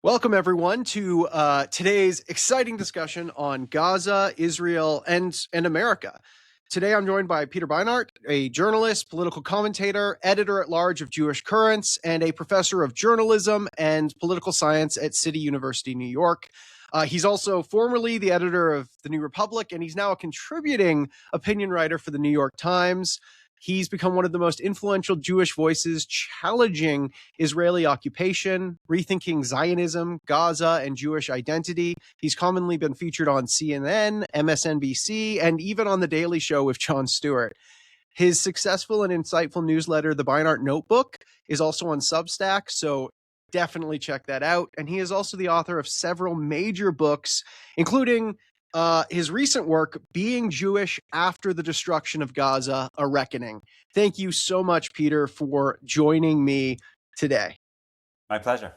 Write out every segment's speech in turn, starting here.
Welcome, everyone, to today's exciting discussion on Gaza, Israel, and America. Today, I'm joined by Peter Beinart, a journalist, political commentator, editor-at-large of Jewish Currents, and a professor of journalism and political science at City University, New York. He's also formerly the editor of The New Republic, and he's now a contributing opinion writer for The New York Times. He's become one of the most influential Jewish voices challenging Israeli occupation, rethinking Zionism, Gaza, and Jewish identity. He's commonly been featured on CNN, MSNBC, and even on The Daily Show with Jon Stewart. His successful and insightful newsletter, The Beinart Notebook, is also on Substack, so definitely check that out. And he is also the author of several major books, including his recent work, Being Jewish After the Destruction of Gaza, A Reckoning. Thank you so much, Peter, for joining me today. My pleasure.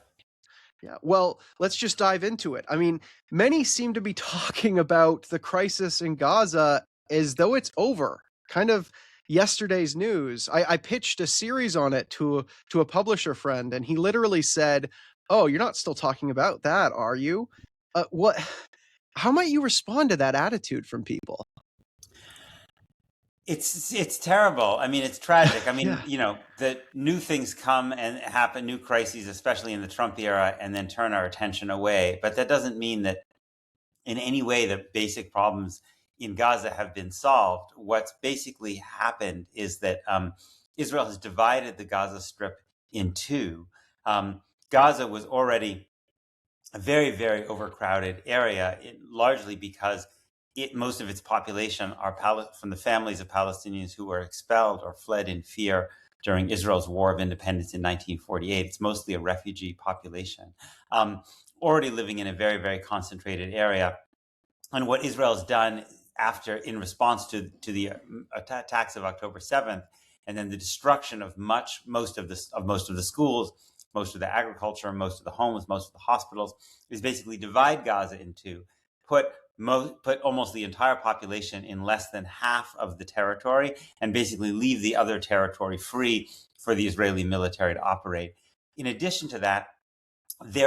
Yeah, well, let's just dive into it. I mean, many seem to be talking about the crisis in Gaza as though it's over, kind of yesterday's news. I pitched a series on it to a publisher friend, and he literally said, "Oh, you're not still talking about that, are you?" How might you respond to that attitude from people? It's terrible. I mean, it's tragic. I mean, Yeah. you know, the new things come and happen, new crises, especially in the Trump era, and then turn our attention away. But that doesn't mean that in any way the basic problems in Gaza have been solved. What's basically happened is that Israel has divided the Gaza Strip in two. Gaza was already a very, very overcrowded area, largely because most of its population are from the families of Palestinians who were expelled or fled in fear during Israel's War of Independence in 1948. It's mostly a refugee population, already living in a very, very concentrated area. And what Israel's done in response to the attacks of October 7th, and then the destruction of most of the schools, most of the agriculture, most of the homes, most of the hospitals, is basically divide Gaza in two, put almost the entire population in less than half of the territory, and basically leave the other territory free for the Israeli military to operate. In addition to that,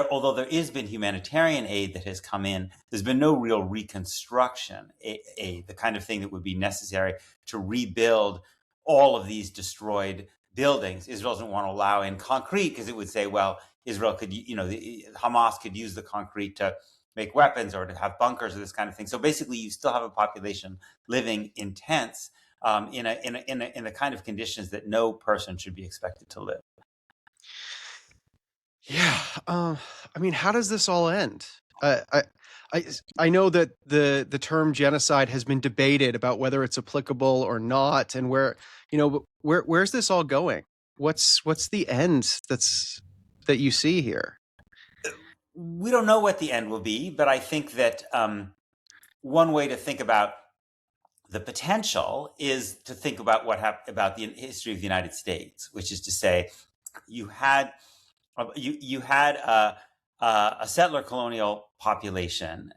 although there has been humanitarian aid that has come in, there's been no real reconstruction, the kind of thing that would be necessary to rebuild all of these destroyed buildings. Israel doesn't want to allow in concrete because it would say, well, Israel could, Hamas could use the concrete to make weapons or to have bunkers or this kind of thing. So basically, you still have a population living in tents in the kind of conditions that no person should be expected to live. Yeah. I mean, how does this all end? I know that the term genocide has been debated about whether it's applicable or not, and where's this all going? What's the end that you see here? We don't know what the end will be, but I think that one way to think about the potential is to think about about the history of the United States, which is to say, you had a settler colonial population.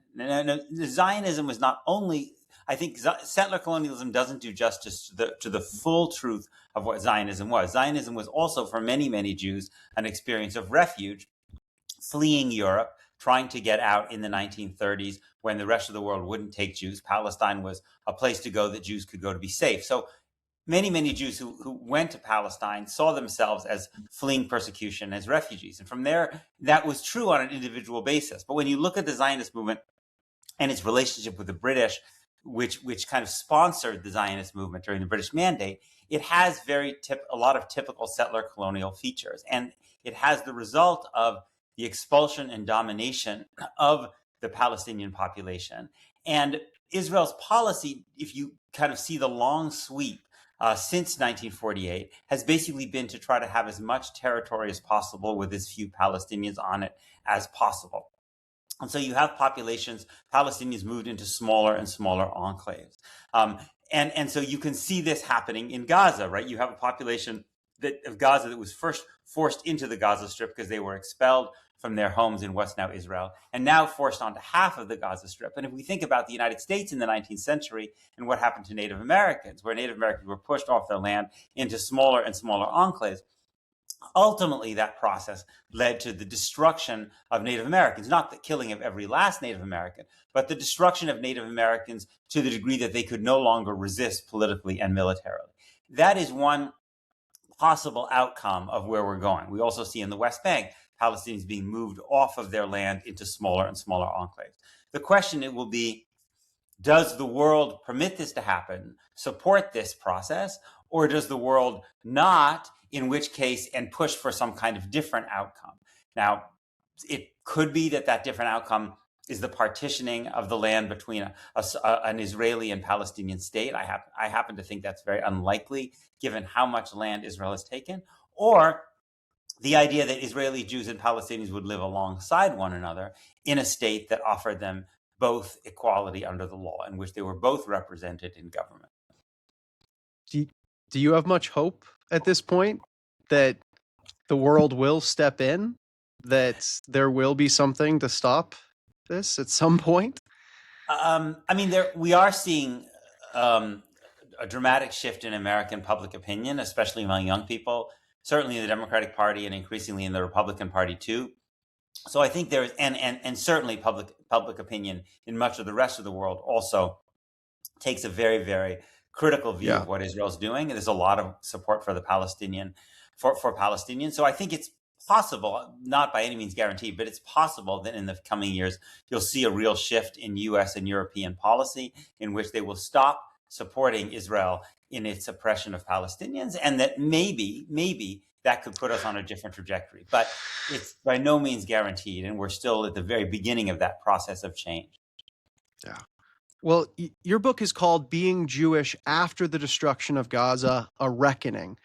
Zionism was not only. I think settler colonialism doesn't do justice to the full truth of what Zionism was. Zionism was also, for many, many Jews, an experience of refuge, fleeing Europe, trying to get out in the 1930s when the rest of the world wouldn't take Jews. Palestine was a place to go that Jews could go to be safe. So many, many Jews who went to Palestine saw themselves as fleeing persecution, as refugees. And from there, that was true on an individual basis. But when you look at the Zionist movement and its relationship with the British, which kind of sponsored the Zionist movement during the British Mandate, it has a lot of typical settler colonial features. And it has the result of the expulsion and domination of the Palestinian population. And Israel's policy, if you kind of see the long sweep since 1948, has basically been to try to have as much territory as possible with as few Palestinians on it as possible. And so you have Palestinians moved into smaller and smaller enclaves. And so you can see this happening in Gaza, right? You have a population of Gaza that was first forced into the Gaza Strip because they were expelled from their homes in what's now Israel, and now forced onto half of the Gaza Strip. And if we think about the United States in the 19th century and what happened to Native Americans, where Native Americans were pushed off their land into smaller and smaller enclaves, Ultimately, that process led to the destruction of Native Americans, not the killing of every last Native American, but the destruction of Native Americans to the degree that they could no longer resist politically and militarily. That is one possible outcome of where we're going. We also see in the West Bank, Palestinians being moved off of their land into smaller and smaller enclaves. The question it will be, does the world permit this to happen, support this process, or does the world not, in which case, and push for some kind of different outcome? Now, it could be that that different outcome is the partitioning of the land between an Israeli and Palestinian state. I happen to think that's very unlikely, given how much land Israel has taken, or the idea that Israeli Jews and Palestinians would live alongside one another in a state that offered them both equality under the law, in which they were both represented in government. Do you have much hope at this point that the world will step in, that there will be something to stop this at some point? We are seeing a dramatic shift in American public opinion, especially among young people, certainly in the Democratic Party and increasingly in the Republican Party too. So I think there is, and certainly public opinion in much of the rest of the world also takes a very, very critical view of what Israel's doing. And there's a lot of support for the for Palestinians. So I think it's possible, not by any means guaranteed, but it's possible that in the coming years, you'll see a real shift in US and European policy in which they will stop supporting Israel in its oppression of Palestinians, and that maybe that could put us on a different trajectory. But it's by no means guaranteed, and we're still at the very beginning of that process of change. Yeah. Well, your book is called Being Jewish After the Destruction of Gaza, A Reckoning.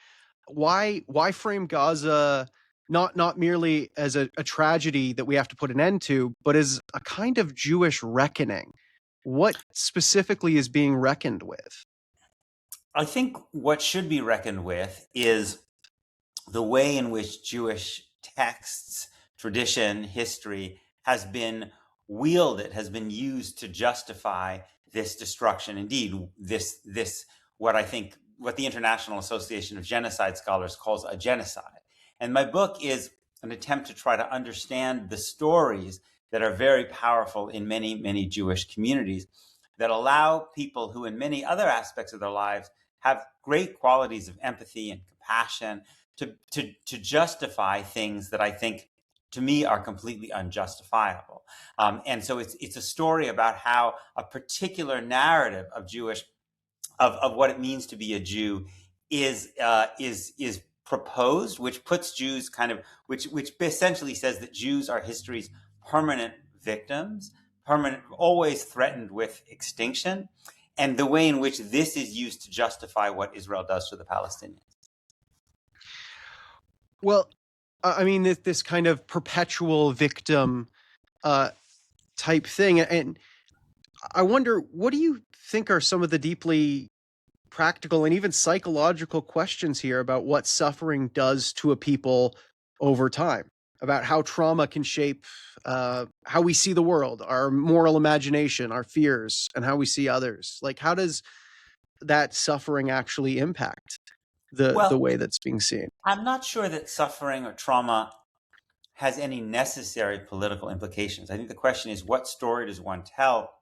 Why frame Gaza not merely as a tragedy that we have to put an end to, but as a kind of Jewish reckoning? What specifically is being reckoned with? I think what should be reckoned with is the way in which Jewish texts, tradition, history has been wielded, has been used to justify this destruction. Indeed, this what the International Association of Genocide Scholars calls a genocide. And my book is an attempt to try to understand the stories that are very powerful in many, many Jewish communities that allow people who in many other aspects of their lives have great qualities of empathy and compassion to justify things that I think, to me, are completely unjustifiable. And so it's a story about how a particular narrative of of what it means to be a Jew is proposed, which puts Jews which essentially says that Jews are history's permanent victims, always threatened with extinction, and the way in which this is used to justify what Israel does to the Palestinians. Well, I mean, this kind of perpetual victim type thing. And I wonder, what do you think are some of the deeply practical and even psychological questions here about what suffering does to a people over time, about how trauma can shape how we see the world, our moral imagination, our fears, and how we see others? Like, how does that suffering actually impact the way that's being seen? I'm not sure that suffering or trauma has any necessary political implications. I think the question is, what story does one tell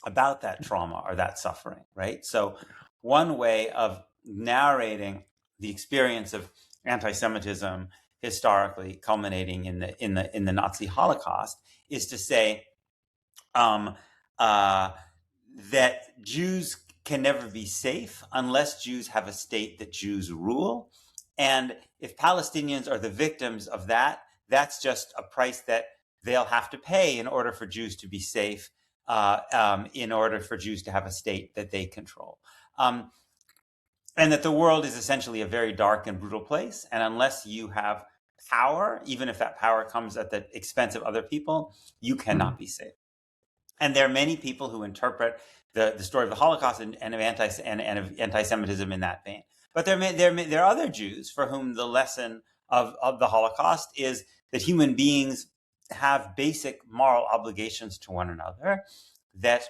about that trauma or that suffering, right? So one way of narrating the experience of anti-Semitism historically culminating in the Nazi Holocaust is to say that Jews can never be safe unless Jews have a state that Jews rule. And if Palestinians are the victims of that, that's just a price that they'll have to pay in order for Jews to be safe, in order for Jews to have a state that they control. And that the world is essentially a very dark and brutal place. And unless you have power, even if that power comes at the expense of other people, you cannot be safe. And there are many people who interpret the story of the Holocaust and of anti-Semitism in that vein. But there are other Jews for whom the lesson of the Holocaust is that human beings have basic moral obligations to one another, that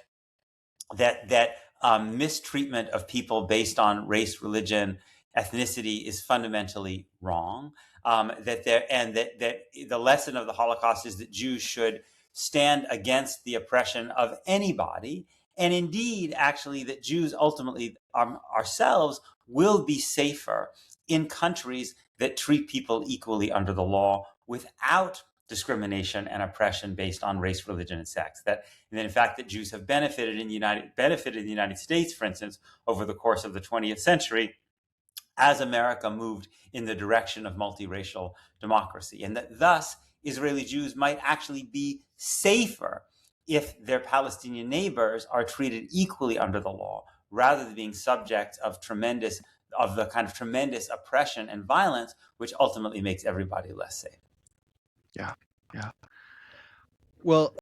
mistreatment of people based on race, religion, ethnicity is fundamentally wrong. That the lesson of the Holocaust is that Jews should stand against the oppression of anybody, and indeed, actually, that Jews ultimately ourselves will be safer in countries that treat people equally under the law without discrimination and oppression based on race, religion, and sex. That, and in fact, that Jews have benefited in the United States, for instance, over the course of the 20th century, as America moved in the direction of multiracial democracy, and that thus Israeli Jews might actually be safer if their Palestinian neighbors are treated equally under the law, rather than being subject of the kind of tremendous oppression and violence, which ultimately makes everybody less safe. Yeah, yeah. Well,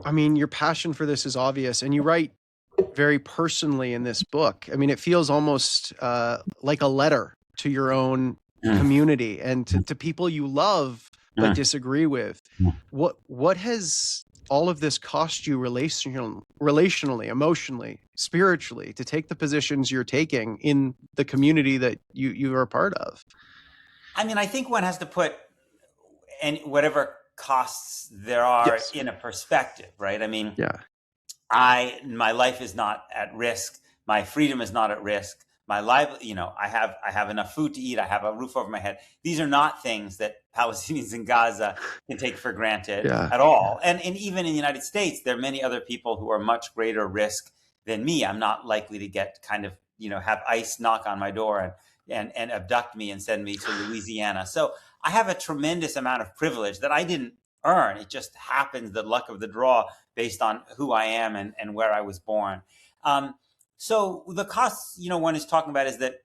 I mean, your passion for this is obvious, and you write very personally in this book. I mean, it feels almost like a letter to your own community and to people you love but disagree with. What has all of this cost you relationally, emotionally, spiritually, to take the positions you're taking in the community that you are a part of? I mean, I think one has to put whatever costs there are in a perspective, right? I mean, my life is not at risk. My freedom is not at risk. My life, I have enough food to eat. I have a roof over my head. These are not things that Palestinians in Gaza can take for granted at all. And even in the United States, there are many other people who are much greater risk than me. I'm not likely to get have ICE knock on my door and abduct me and send me to Louisiana. So I have a tremendous amount of privilege that I didn't earn. It just happens, the luck of the draw, based on who I am and where I was born. So the costs, one is talking about is that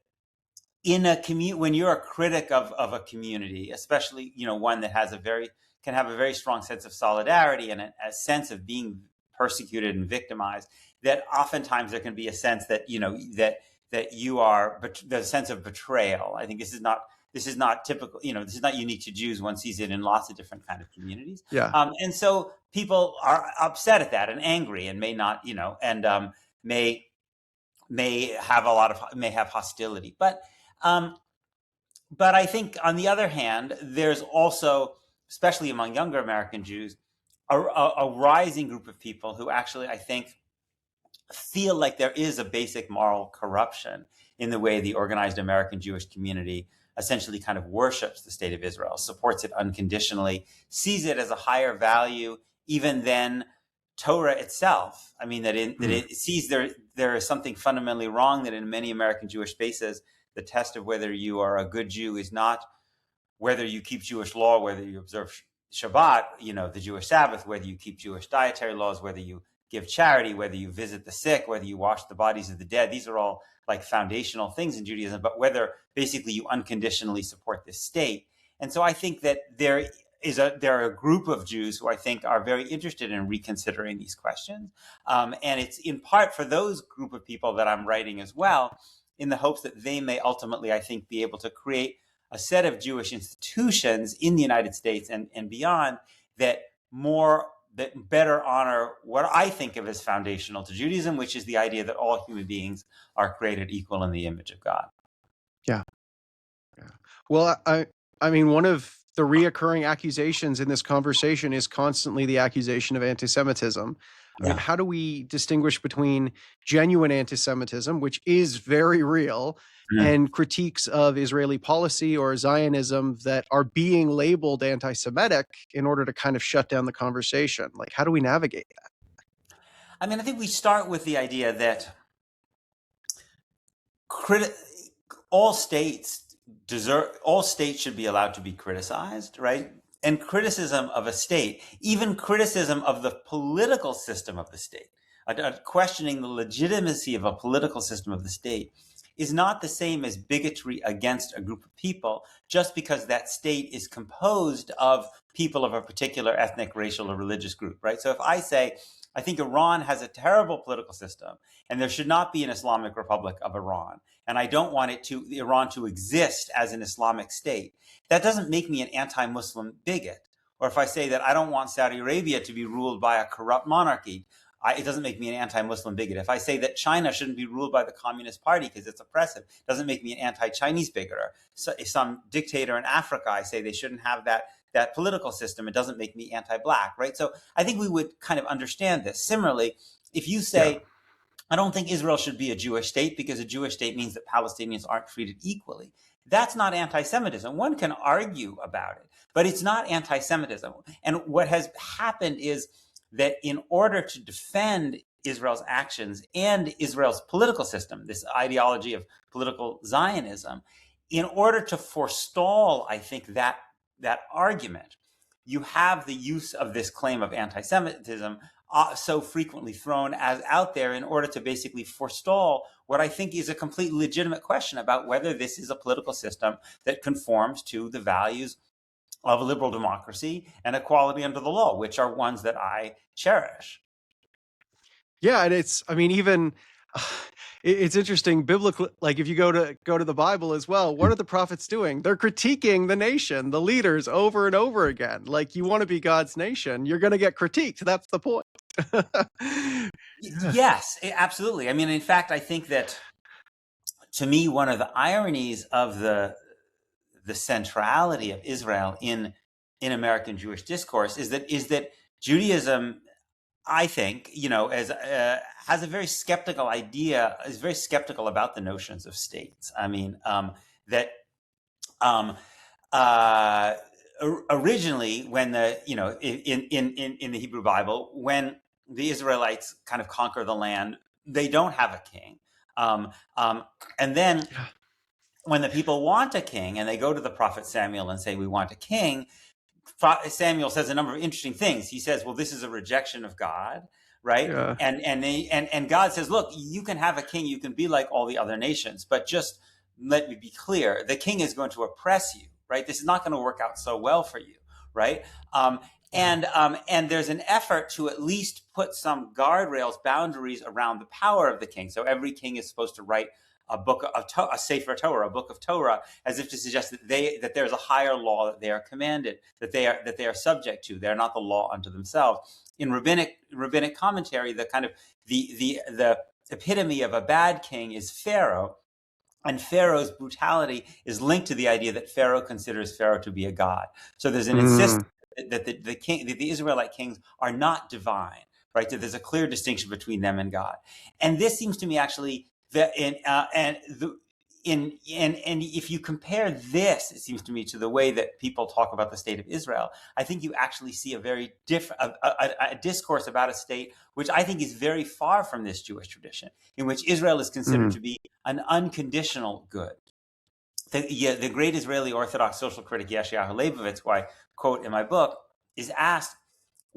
in a when you're a critic of a community, especially, one that can have a very strong sense of solidarity and a sense of being persecuted and victimized, that oftentimes there can be a sense that, that you are, the sense of betrayal. I think this is not typical, this is not unique to Jews. One sees it in lots of different kind of communities. And so people are upset at that and angry and may not, may have hostility. But I think on the other hand, there's also, especially among younger American Jews, a rising group of people who actually, I think, feel like there is a basic moral corruption in the way the organized American Jewish community essentially kind of worships the state of Israel, supports it unconditionally, sees it as a higher value even than Torah itself. I mean, that it sees there is something fundamentally wrong, that in many American Jewish spaces, the test of whether you are a good Jew is not whether you keep Jewish law, whether you observe Shabbat, the Jewish Sabbath, whether you keep Jewish dietary laws, whether you give charity, whether you visit the sick, whether you wash the bodies of the dead. These are all like foundational things in Judaism, but whether basically you unconditionally support this state. And so I think that there are a group of Jews who I think are very interested in reconsidering these questions. And it's in part for those group of people that I'm writing as well, in the hopes that they may ultimately, I think, be able to create a set of Jewish institutions in the United States and beyond that better honor what I think of as foundational to Judaism, which is the idea that all human beings are created equal in the image of God. Yeah. Well, I mean, one of the reoccurring accusations in this conversation is constantly the accusation of anti-Semitism. I mean, how do we distinguish between genuine anti-Semitism, which is very real, and critiques of Israeli policy or Zionism that are being labeled anti-Semitic in order to kind of shut down the conversation? Like, how do we navigate that? I mean, I think we start with the idea that all states should be allowed to be criticized, right? And criticism of a state, even criticism of the political system of the state, questioning the legitimacy of a political system of the state, is not the same as bigotry against a group of people just because that state is composed of people of a particular ethnic, racial, or religious group, right? So if I say, I think Iran has a terrible political system and there should not be an Islamic Republic of Iran, and I don't want Iran to exist as an Islamic state, that doesn't make me an anti-Muslim bigot. Or if I say that I don't want Saudi Arabia to be ruled by a corrupt monarchy, it doesn't make me an anti-Muslim bigot. If I say that China shouldn't be ruled by the Communist Party because it's oppressive, it doesn't make me an anti-Chinese bigot. Or so if some dictator in Africa, I say they shouldn't have that political system, it doesn't make me anti-Black, right? So I think we would kind of understand this. Similarly, if you say, Yeah. I don't think Israel should be a Jewish state because a Jewish state means that Palestinians aren't treated equally, that's not anti-Semitism. One can argue about it, but it's not anti-Semitism. And what has happened is that in order to defend Israel's actions and Israel's political system, this ideology of political Zionism, in order to forestall, I think, that argument, you have the use of this claim of anti-Semitism so frequently thrown as out there in order to basically forestall what I think is a completely legitimate question about whether this is a political system that conforms to the values of liberal democracy and equality under the law, which are ones that I cherish. Yeah, and it's, I mean, even it's interesting biblically. Like if you go to the Bible as well, what are the prophets doing? They're critiquing the nation, the leaders, over and over again. Like, you want to be God's nation, you're going to get critiqued. That's the point. Yeah. Yes, absolutely. I mean, in fact, I think that, to me, one of the ironies of the centrality of Israel in American Jewish discourse is that Judaism, I think, as has a very skeptical idea, is very skeptical about the notions of states. I mean, that originally, when in the Hebrew Bible, when the Israelites kind of conquer the land, they don't have a king, and then when the people want a king and they go to the prophet Samuel and say, we want a king, Samuel says a number of interesting things. He says, well, this is a rejection of God, right? Yeah. And God says, look, you can have a king, you can be like all the other nations, but just let me be clear, the king is going to oppress you, right? This is not going to work out so well for you, right? And there's an effort to at least put some guardrails, boundaries around the power of the king. So every king is supposed to write a book of a Sefer Torah, a book of Torah, as if to suggest that there's a higher law that they are commanded, that they are subject to. They're not the law unto themselves. In rabbinic commentary, the kind of the epitome of a bad king is Pharaoh, and Pharaoh's brutality is linked to the idea that Pharaoh considers Pharaoh to be a god. So there's an insistence that the Israelite kings are not divine, right? That there's a clear distinction between them and God, and this seems to me actually that and if you compare this, it seems to me, to the way that people talk about the state of Israel, I think you actually see a very different a discourse about a state which I think is very far from this Jewish tradition, in which Israel is considered to be an unconditional good. The great Israeli Orthodox social critic Yeshayahu Leibovitz, who I quote in my book, is asked,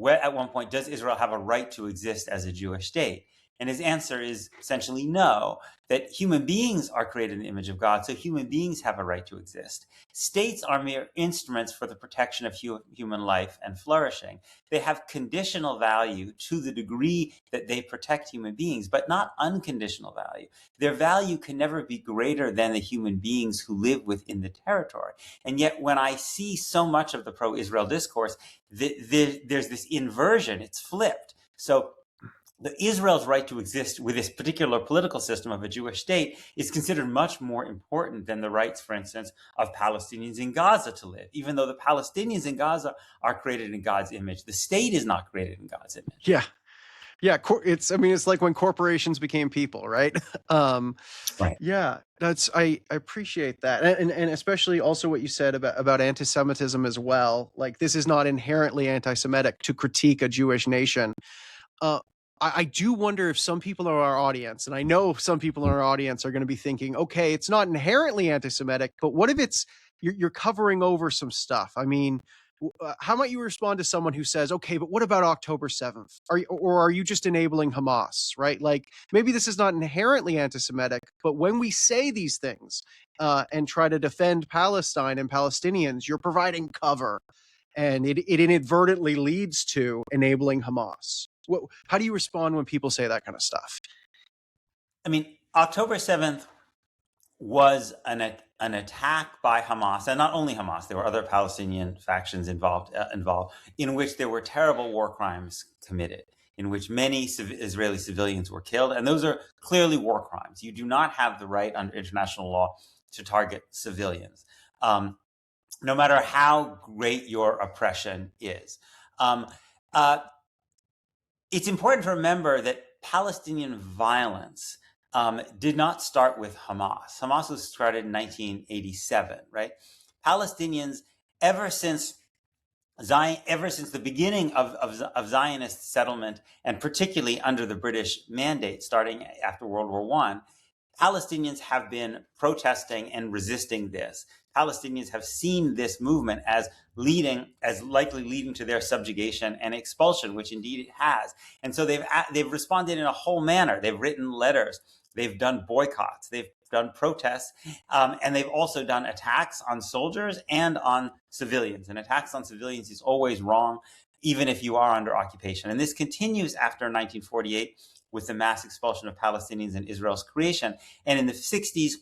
at one point, does Israel have a right to exist as a Jewish state? And his answer is essentially no, that human beings are created in the image of God, so human beings have a right to exist. States are mere instruments for the protection of human life and flourishing. They have conditional value to the degree that they protect human beings, but not unconditional value. Their value can never be greater than the human beings who live within the territory. And yet, when I see so much of the pro-Israel discourse, there's this inversion, it's flipped. So Israel's right to exist with this particular political system of a Jewish state is considered much more important than the rights, for instance, of Palestinians in Gaza to live. Even though the Palestinians in Gaza are created in God's image, the state is not created in God's image. Yeah. Yeah. It's like when corporations became people, right? Right. Yeah, I appreciate that. And especially also what you said about anti-Semitism as well. Like, this is not inherently anti-Semitic to critique a Jewish nation. I do wonder if some people in our audience, and I know some people in our audience are going to be thinking, okay, it's not inherently anti-Semitic, but what if you're covering over some stuff? I mean, how might you respond to someone who says, okay, but what about October 7th? Or are you just enabling Hamas, right? Like, maybe this is not inherently anti-Semitic, but when we say these things and try to defend Palestine and Palestinians, you're providing cover, and it inadvertently leads to enabling Hamas. How do you respond when people say that kind of stuff? I mean, October 7th was an attack by Hamas, and not only Hamas, there were other Palestinian factions involved, in which there were terrible war crimes committed. in which many Israeli civilians were killed. And those are clearly war crimes. You do not have the right under international law to target civilians, no matter how great your oppression is. It's important to remember that Palestinian violence did not start with Hamas. Hamas was started in 1987, right? Palestinians, ever since the beginning of Zionist settlement, and particularly under the British mandate starting after World War I, Palestinians have been protesting and resisting this. Palestinians have seen this movement as likely leading to their subjugation and expulsion, which indeed it has. And so they've responded in a whole manner. They've written letters, they've done boycotts, they've done protests, and they've also done attacks on soldiers and on civilians. And attacks on civilians is always wrong, even if you are under occupation. And this continues after 1948 with the mass expulsion of Palestinians and Israel's creation. And in the 60s,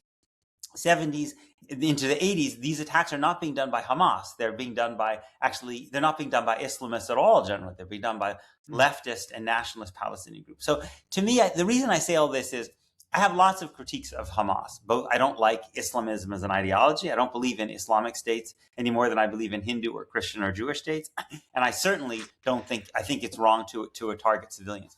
70s, into the 80s, these attacks are not being done by Hamas. They're not being done by Islamists at all, generally. They're being done by leftist and nationalist Palestinian groups. So to me, the reason I say all this is I have lots of critiques of Hamas. Both, I don't like Islamism as an ideology. I don't believe in Islamic states any more than I believe in Hindu or Christian or Jewish states. And I certainly I think it's wrong to target civilians.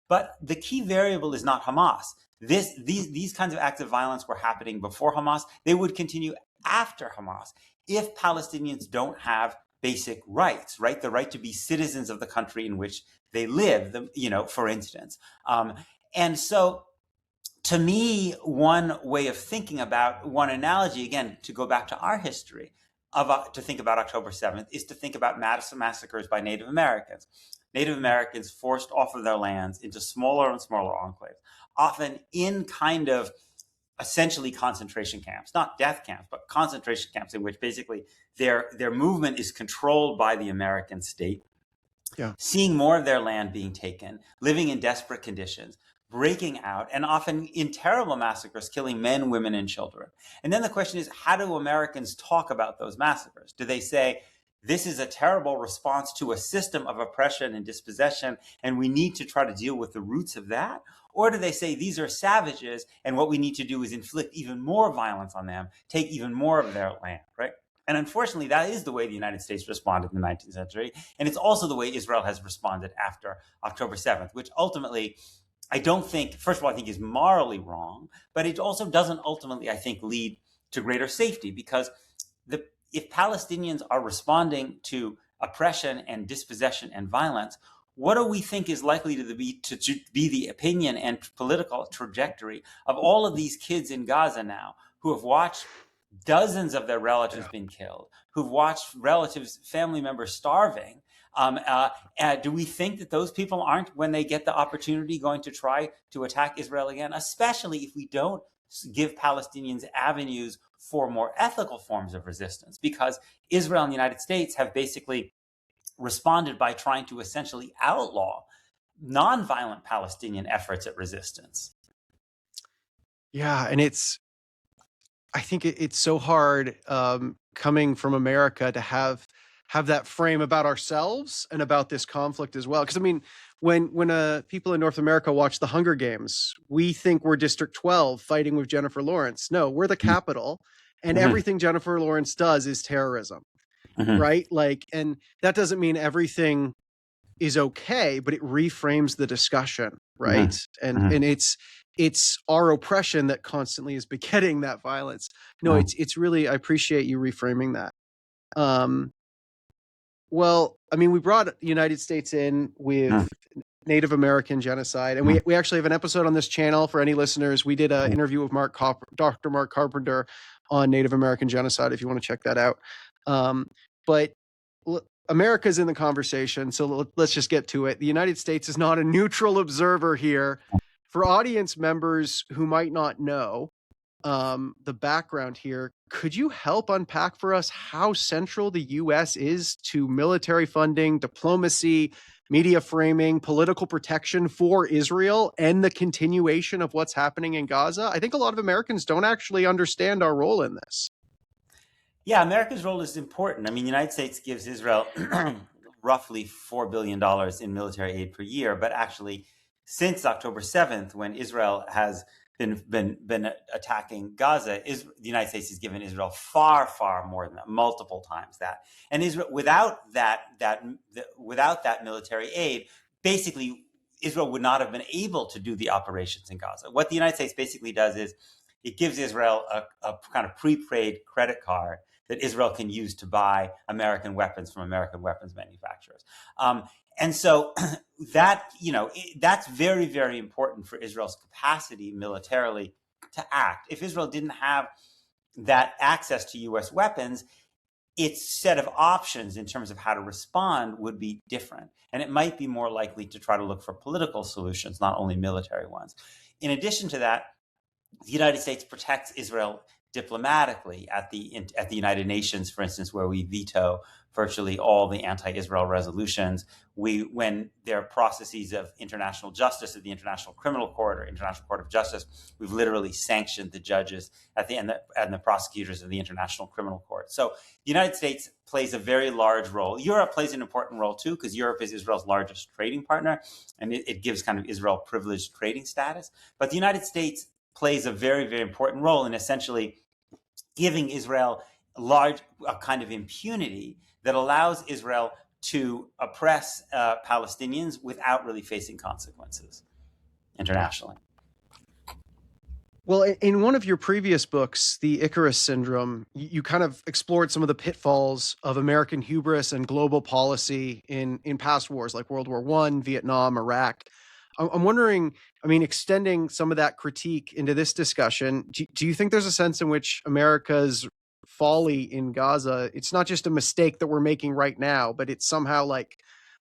But the key variable is not Hamas. These kinds of acts of violence were happening before Hamas. They would continue after Hamas if Palestinians don't have basic rights, right? The right to be citizens of the country in which they live, for instance. And so to me, one analogy, again, to go back to our history, to think about October 7th, is to think about massacres by Native Americans. Native Americans forced off of their lands into smaller and smaller enclaves, often in kind of essentially concentration camps, not death camps, but concentration camps in which basically their movement is controlled by the American state. Yeah. Seeing more of their land being taken, living in desperate conditions, breaking out, and often in terrible massacres, killing men, women, and children. And then the question is, how do Americans talk about those massacres? Do they say, this is a terrible response to a system of oppression and dispossession, and we need to try to deal with the roots of that? Or do they say, these are savages, and what we need to do is inflict even more violence on them, take even more of their land, right? And unfortunately, that is the way the United States responded in the 19th century. And it's also the way Israel has responded after October 7th, which ultimately, I don't think, first of all, I think is morally wrong, but it also doesn't ultimately, I think, lead to greater safety, because if Palestinians are responding to oppression and dispossession and violence, what do we think is likely to be the opinion and political trajectory of all of these kids in Gaza now who have watched dozens of their relatives being killed, who've watched relatives, family members starving? Do we think that those people aren't, when they get the opportunity, going to try to attack Israel again, especially if we don't give Palestinians avenues for more ethical forms of resistance? Because Israel and the United States have basically responded by trying to essentially outlaw nonviolent Palestinian efforts at resistance. Yeah, and I think it's so hard coming from America to have that frame about ourselves and about this conflict as well. Because I mean, when people in North America watch the Hunger Games, we think we're District 12 fighting with Jennifer Lawrence. No, we're the Capitol, and everything Jennifer Lawrence does is terrorism, right? Like, and that doesn't mean everything is okay, but it reframes the discussion, right? And it's our oppression that constantly is begetting that violence. No, it's really, I appreciate you reframing that. Well, I mean, we brought the United States in with Native American genocide, and we actually have an episode on this channel for any listeners. We did an interview with Dr. Mark Carpenter on Native American genocide, if you want to check that out. But America's in the conversation, so let's just get to it. The United States is not a neutral observer here. For audience members who might not know the background here, could you help unpack for us how central the U.S. is to military funding, diplomacy, media framing, political protection for Israel, and the continuation of what's happening in Gaza? I think a lot of Americans don't actually understand our role in this. Yeah, America's role is important. I mean, the United States gives Israel roughly $4 billion in military aid per year. But actually, since October 7th, when Israel has been attacking Gaza, the United States has given Israel far, far more than that, multiple times that. And Israel, without that military aid, basically Israel would not have been able to do the operations in Gaza. What the United States basically does is it gives Israel a kind of prepaid credit card that Israel can use to buy American weapons from American weapons manufacturers. And so that's very, very important for Israel's capacity militarily to act. If Israel didn't have that access to U.S. weapons, its set of options in terms of how to respond would be different. And it might be more likely to try to look for political solutions, not only military ones. In addition to that, the United States protects Israel diplomatically at the United Nations, for instance, where we veto virtually all the anti-Israel resolutions. When there are processes of international justice at the International Criminal Court or International Court of Justice, we've literally sanctioned the judges and the prosecutors of the International Criminal Court. So the United States plays a very large role. Europe plays an important role too, because Europe is Israel's largest trading partner, and it gives kind of Israel privileged trading status. But the United States plays a very, very important role in essentially giving Israel a kind of impunity that allows Israel to oppress Palestinians without really facing consequences internationally. Well, in one of your previous books, The Icarus Syndrome, you kind of explored some of the pitfalls of American hubris and global policy in past wars like World War I, Vietnam, Iraq. I'm wondering, I mean, extending some of that critique into this discussion, do you think there's a sense in which America's folly in Gaza, it's not just a mistake that we're making right now, but it's somehow like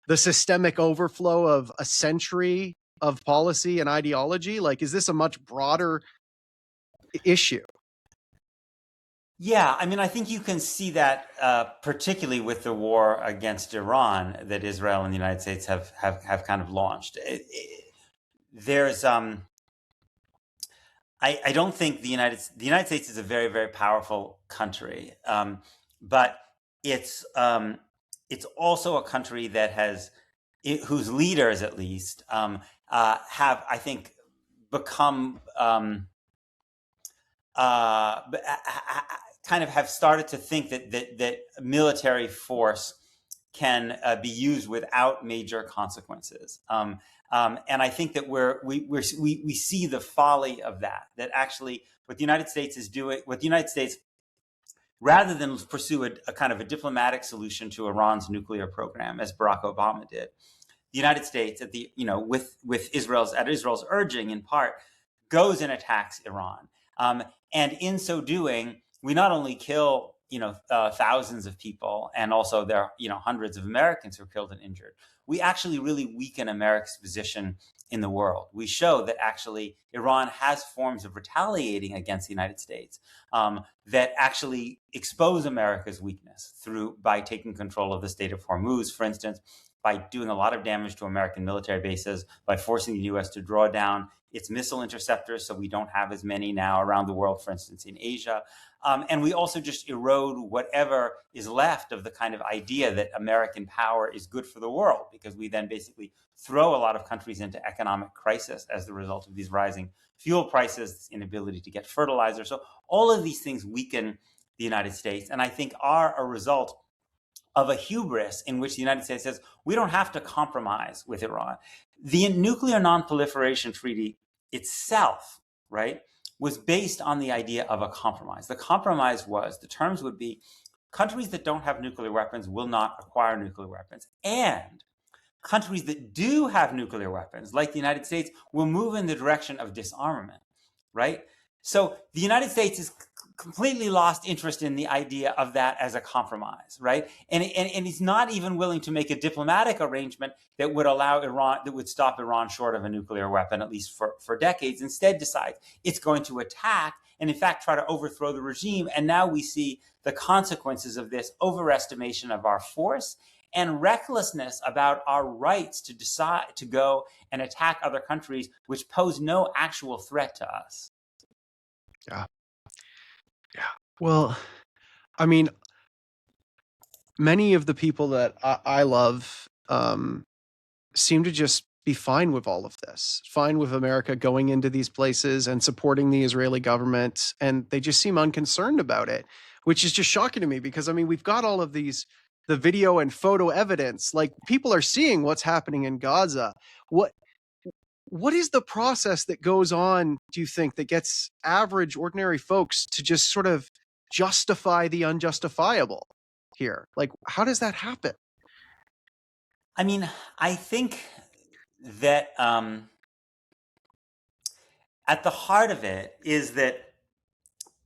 the systemic overflow of a century of policy and ideology? Like, is this a much broader issue? Yeah, I mean, I think you can see that particularly with the war against Iran that Israel and the United States have kind of launched. There's I don't think the United States is a very, very powerful country, but it's also a country that whose leaders at least have, I think, become kind of have started to think that military force can be used without major consequences. And I think that we see the folly of that actually what the United States is doing, rather than pursue a kind of a diplomatic solution to Iran's nuclear program, as Barack Obama did, the United States with Israel's urging in part, goes and attacks Iran. And in so doing, we not only kill thousands of people, and also there are hundreds of Americans who are killed and injured. We actually really weaken America's position in the world. We show that actually Iran has forms of retaliating against the United States that actually expose America's weakness by taking control of the Strait of Hormuz, for instance, by doing a lot of damage to American military bases, by forcing the U.S. to draw down its missile interceptors so we don't have as many now around the world, for instance, in Asia. And we also just erode whatever is left of the kind of idea that American power is good for the world, because we then basically throw a lot of countries into economic crisis as the result of these rising fuel prices, this inability to get fertilizer. So all of these things weaken the United States, and I think are a result of a hubris in which the United States says, we don't have to compromise with Iran. The Nuclear Non-Proliferation Treaty itself, right, was based on the idea of a compromise. The compromise was, the terms would be, countries that don't have nuclear weapons will not acquire nuclear weapons. And countries that do have nuclear weapons, like the United States, will move in the direction of disarmament, right? So the United States has completely lost interest in the idea of that as a compromise, right? And it's not even willing to make a diplomatic arrangement that would allow Iran, that would stop Iran short of a nuclear weapon, at least for decades. Instead decides it's going to attack and in fact try to overthrow the regime. And now we see the consequences of this overestimation of our force and recklessness about our rights to decide to go and attack other countries which pose no actual threat to us. Yeah. Yeah. Well, I mean, many of the people that I love seem to just be fine with all of this, fine with America going into these places and supporting the Israeli government. And they just seem unconcerned about it, which is just shocking to me because, I mean, we've got all of the video and photo evidence. Like, people are seeing what's happening in Gaza. What what is the process that goes on, do you think, that gets average, ordinary folks to just sort of justify the unjustifiable here? Like, how does that happen? I mean, I think that at the heart of it is that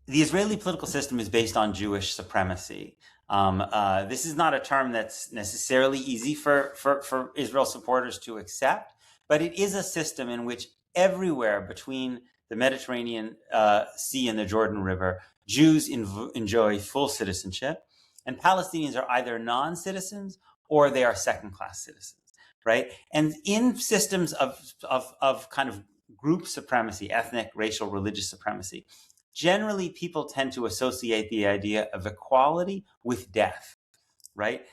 the Israeli political system is based on Jewish supremacy. This is not a term that's necessarily easy for Israel supporters to accept, but it is a system in which everywhere between the Mediterranean Sea and the Jordan River, Jews enjoy full citizenship, and Palestinians are either non-citizens or they are second-class citizens, right? And in systems of kind of group supremacy, ethnic, racial, religious supremacy, generally people tend to associate the idea of equality with death, right?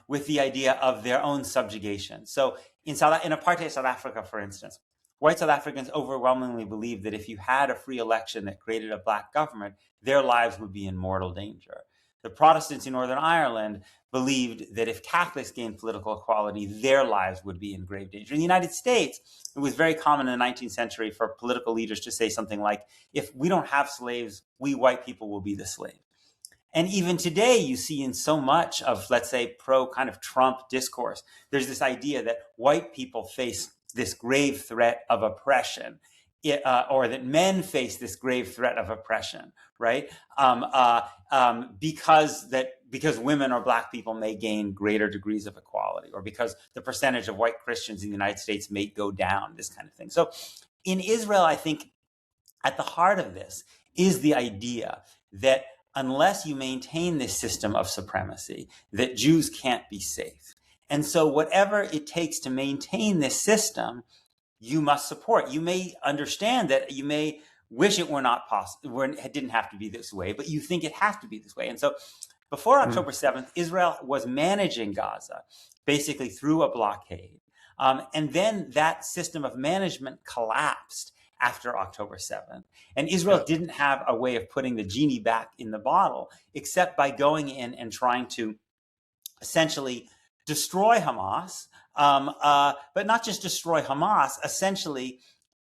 With the idea of their own subjugation. So in apartheid South Africa, for instance, white South Africans overwhelmingly believed that if you had a free election that created a black government, their lives would be in mortal danger. The Protestants in Northern Ireland believed that if Catholics gained political equality, their lives would be in grave danger. In the United States, it was very common in the 19th century for political leaders to say something like, if we don't have slaves, we white people will be the slave. And even today, you see in so much of, let's say, pro kind of Trump discourse, there's this idea that white people face this grave threat of oppression, or that men face this grave threat of oppression, right? Because women or black people may gain greater degrees of equality, or because the percentage of white Christians in the United States may go down, this kind of thing. So in Israel, I think at the heart of this is the idea that unless you maintain this system of supremacy, that Jews can't be safe. And so whatever it takes to maintain this system, you must support. You may understand that you may wish it were not possible, it didn't have to be this way, but you think it has to be this way. And so before October 7th, Israel was managing Gaza basically through a blockade. And then that system of management collapsed after October 7th. And Israel didn't have a way of putting the genie back in the bottle, except by going in and trying to essentially destroy Hamas, but not just destroy Hamas, essentially,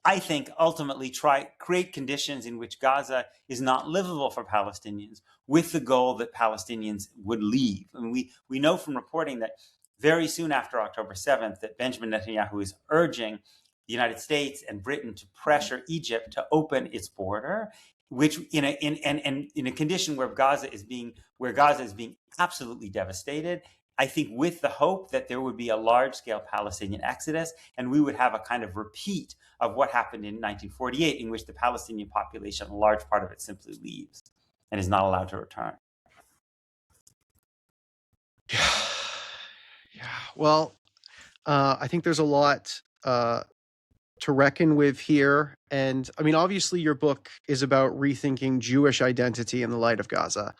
I think, ultimately create conditions in which Gaza is not livable for Palestinians, with the goal that Palestinians would leave. And we know from reporting that very soon after October 7th, that Benjamin Netanyahu is urging the United States and Britain to pressure Egypt to open its border, which in a condition where Gaza is being absolutely devastated, I think with the hope that there would be a large-scale Palestinian exodus, and we would have a kind of repeat of what happened in 1948, in which the Palestinian population, a large part of it, simply leaves and is not allowed to return. Yeah. Well, I think there's a lot to reckon with here. And I mean, obviously, your book is about rethinking Jewish identity in the light of Gaza.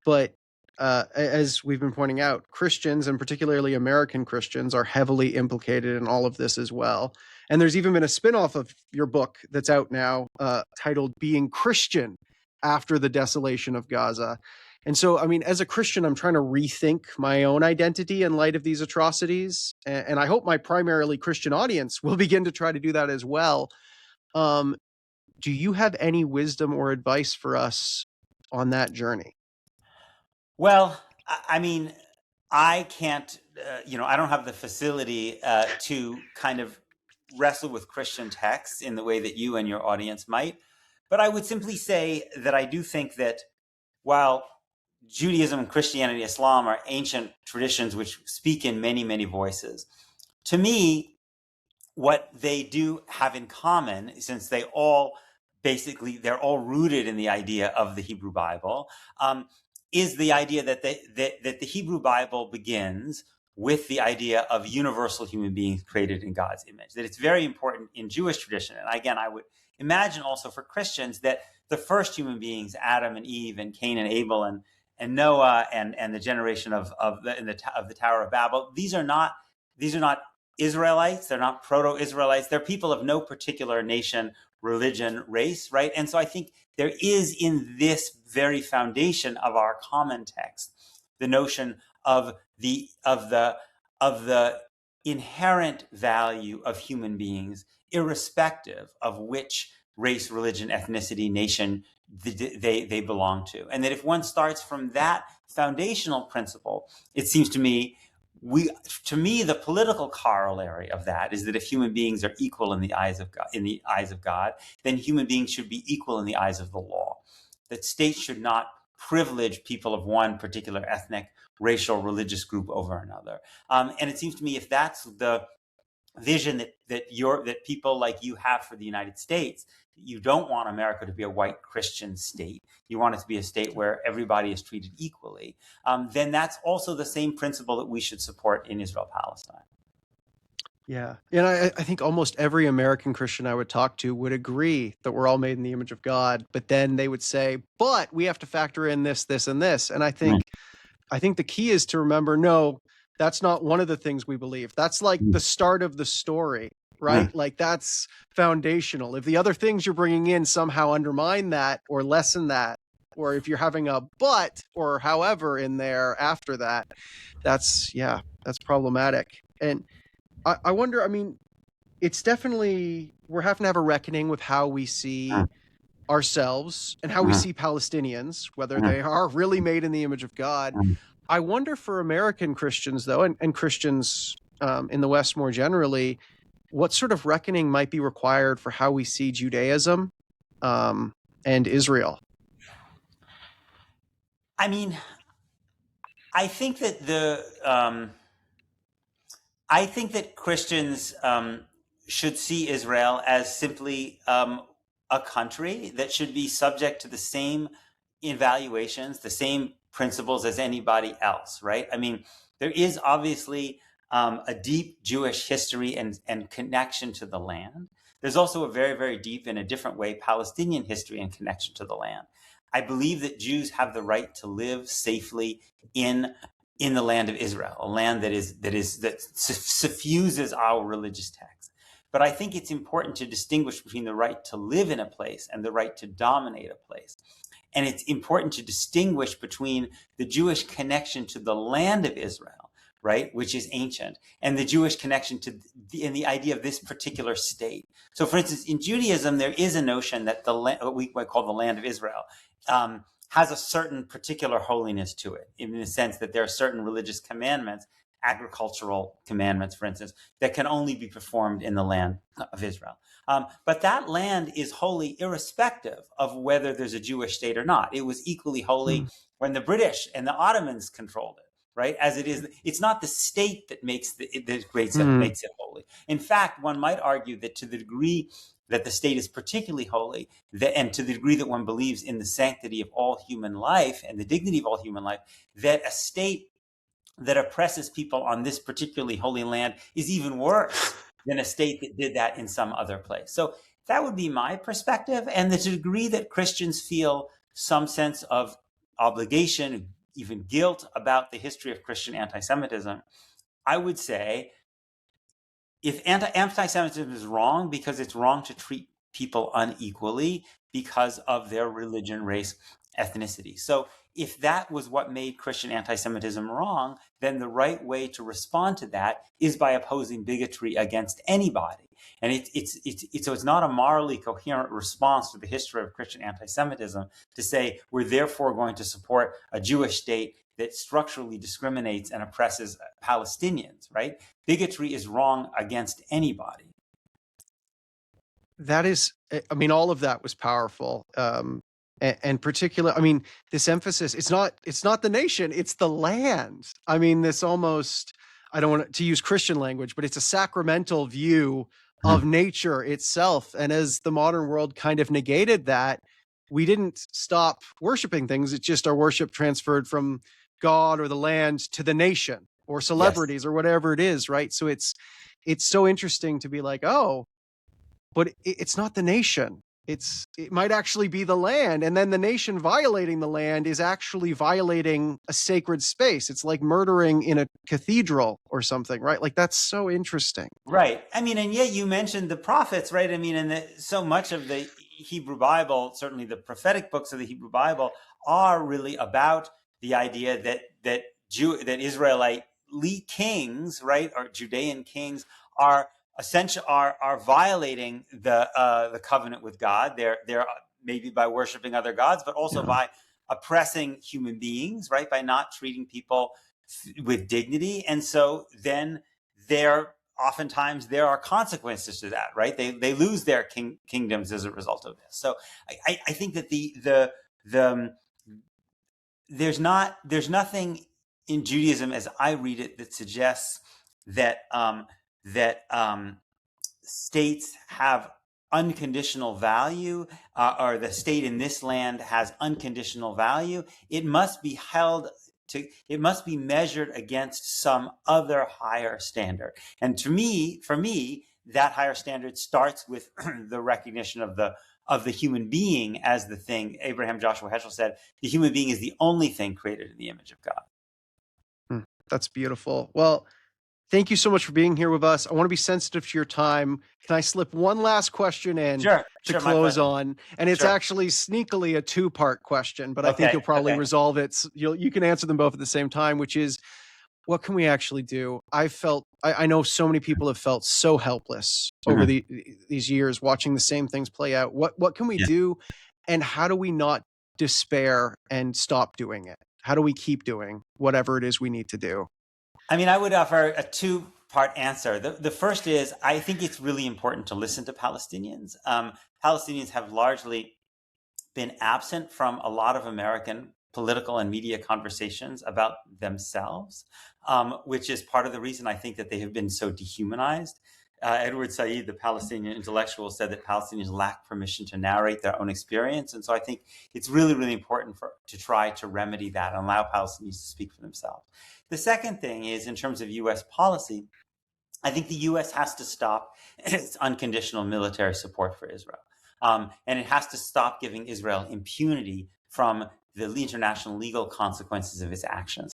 But as we've been pointing out, Christians, and particularly American Christians, are heavily implicated in all of this as well. And there's even been a spin-off of your book that's out now titled Being Christian After the Desolation of Gaza. And so, I mean, as a Christian, I'm trying to rethink my own identity in light of these atrocities. And I hope my primarily Christian audience will begin to try to do that as well. Do you have any wisdom or advice for us on that journey? Well, I mean, I can't, I don't have the facility to kind of wrestle with Christian texts in the way that you and your audience might. But I would simply say that I do think that while Judaism, Christianity, Islam are ancient traditions which speak in many, many voices, to me, what they do have in common, since they're all rooted in the idea of the Hebrew Bible, is the idea that the Hebrew Bible begins with the idea of universal human beings created in God's image. That it's very important in Jewish tradition. And again, I would imagine also for Christians that the first human beings, Adam and Eve and Cain and Abel Noah and the generation of the Tower of Babel. These are not Israelites. They're not proto-Israelites. They're people of no particular nation, religion, race, right? And so I think there is in this very foundation of our common text the notion of the inherent value of human beings, irrespective of which race, religion, ethnicity, nation they belong to. And that if one starts from that foundational principle, it seems to me, the political corollary of that is that if human beings are equal in the eyes of God, then human beings should be equal in the eyes of the law. That states should not privilege people of one particular ethnic, racial, religious group over another. And it seems to me, if that's the vision that people like you have for the United States, you don't want America to be a white Christian state. You want it to be a state where everybody is treated equally. Then that's also the same principle that we should support in Israel-Palestine. Yeah. And I think almost every American Christian I would talk to would agree that we're all made in the image of God. But then they would say, but we have to factor in this, this, and this. And I think the key is to remember, no, that's not one of the things we believe. That's like the start of the story, right? Like that's foundational. If the other things you're bringing in somehow undermine that or lessen that, or if you're having a but or however in there after that, that's problematic. And I wonder, I mean, it's definitely, we're having to have a reckoning with how we see ourselves and how we see Palestinians, whether they are really made in the image of God. I wonder for American Christians, though, and Christians in the West more generally, what sort of reckoning might be required for how we see Judaism and Israel? I mean, I think that Christians should see Israel as simply a country that should be subject to the same evaluations, the same principles as anybody else, right? I mean, there is obviously a deep Jewish history and connection to the land. There's also a very, very deep, in a different way, Palestinian history and connection to the land. I believe that Jews have the right to live safely in the land of Israel, a land that suffuses our religious text. But I think it's important to distinguish between the right to live in a place and the right to dominate a place. And it's important to distinguish between the Jewish connection to the land of Israel, right, which is ancient, and the Jewish connection to the idea of this particular state. So, for instance, in Judaism, there is a notion that what we might call the land of Israel has a certain particular holiness to it, in the sense that there are certain religious commandments, agricultural commandments, for instance, that can only be performed in the land of Israel. But that land is holy irrespective of whether there's a Jewish state or not. It was equally holy when the British and the Ottomans controlled it, right? As it is, it's not the state that makes makes it holy. In fact, one might argue that to the degree that the state is particularly holy, and to the degree that one believes in the sanctity of all human life and the dignity of all human life, that a state that oppresses people on this particularly holy land is even worse than a state that did that in some other place. So that would be my perspective. And to the degree that Christians feel some sense of obligation, even guilt about the history of Christian anti-Semitism, I would say, if anti-Semitism is wrong because it's wrong to treat people unequally because of their religion, race, ethnicity. So if that was what made Christian anti-Semitism wrong, then the right way to respond to that is by opposing bigotry against anybody. And it's not a morally coherent response to the history of Christian anti-Semitism to say we're therefore going to support a Jewish state that structurally discriminates and oppresses Palestinians, right? Bigotry is wrong against anybody. That is, I mean, all of that was powerful. And particular, I mean, this emphasis, it's not the nation, it's the land. I mean, this almost, I don't want to use Christian language, but it's a sacramental view of nature itself. And as the modern world kind of negated that, we didn't stop worshiping things. It's just our worship transferred from God or the land to the nation or celebrities or whatever it is, right? So it's so interesting to be like, oh, but it's not the nation. it might actually be the land, and then the nation violating the land is actually violating a sacred space. It's like murdering in a cathedral or something, right? Like, that's so interesting. Right. I mean, and yet you mentioned the prophets, right? I mean, and so much of the Hebrew Bible, certainly the prophetic books of the Hebrew Bible, are really about the idea that Israelite kings, right, or Judean kings, are essential are violating the covenant with God. They're maybe by worshiping other gods, but also by oppressing human beings, right, by not treating people with dignity, and so then they're oftentimes there are consequences to that, right? They lose their kingdoms as a result of this. So I think that the there's nothing in Judaism as I read it that suggests that states have unconditional value, or the state in this land has unconditional value. It must be it must be measured against some other higher standard. And for me, that higher standard starts with the recognition of the human being as the thing. Abraham Joshua Heschel said, the human being is the only thing created in the image of God. That's beautiful. Well, thank you so much for being here with us. I want to be sensitive to your time. Can I slip one last question in Sure, to close on? And it's actually sneakily a two-part question, but I think you'll probably resolve it. You can answer them both at the same time, which is, what can we actually do? I know so many people have felt so helpless over these years watching the same things play out. What can we do? And how do we not despair and stop doing it? How do we keep doing whatever it is we need to do? I mean, I would offer a two-part answer. The first is, I think it's really important to listen to Palestinians. Palestinians have largely been absent from a lot of American political and media conversations about themselves, which is part of the reason I think that they have been so dehumanized. Edward Said, the Palestinian intellectual, said that Palestinians lack permission to narrate their own experience. And so I think it's really, really important to try to remedy that and allow Palestinians to speak for themselves. The second thing is, in terms of U.S. policy, I think the U.S. has to stop its unconditional military support for Israel. And it has to stop giving Israel impunity from the international legal consequences of its actions.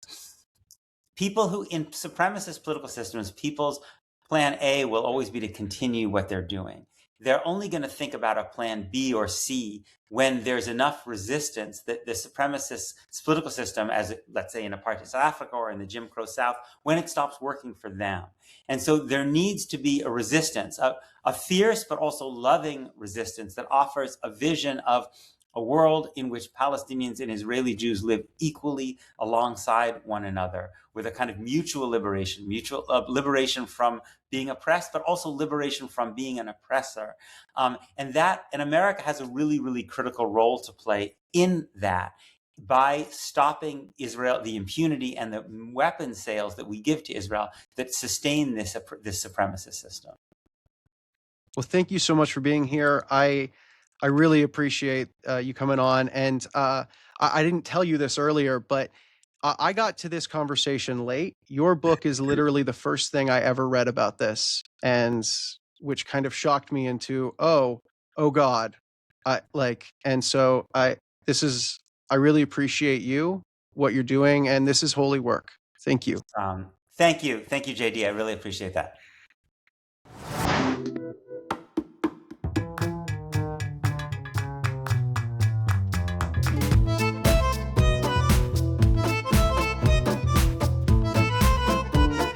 People who, in supremacist political systems, people's plan A will always be to continue what they're doing. They're only going to think about a plan B or C when there's enough resistance that the supremacist political system, as let's say in apartheid South Africa or in the Jim Crow South, when it stops working for them. And so there needs to be a resistance, a fierce but also loving resistance that offers a vision of a world in which Palestinians and Israeli Jews live equally alongside one another, with a kind of mutual liberation from being oppressed, but also liberation from being an oppressor. And America has a really, really critical role to play in that, by stopping Israel, the impunity and the weapon sales that we give to Israel that sustain this supremacist system. Well, thank you so much for being here. I really appreciate you coming on. And I didn't tell you this earlier, but I got to this conversation late. Your book is literally the first thing I ever read about this, and which kind of shocked me into, oh God. And so I really appreciate you, what you're doing, and this is holy work. Thank you. Thank you, JD. I really appreciate that.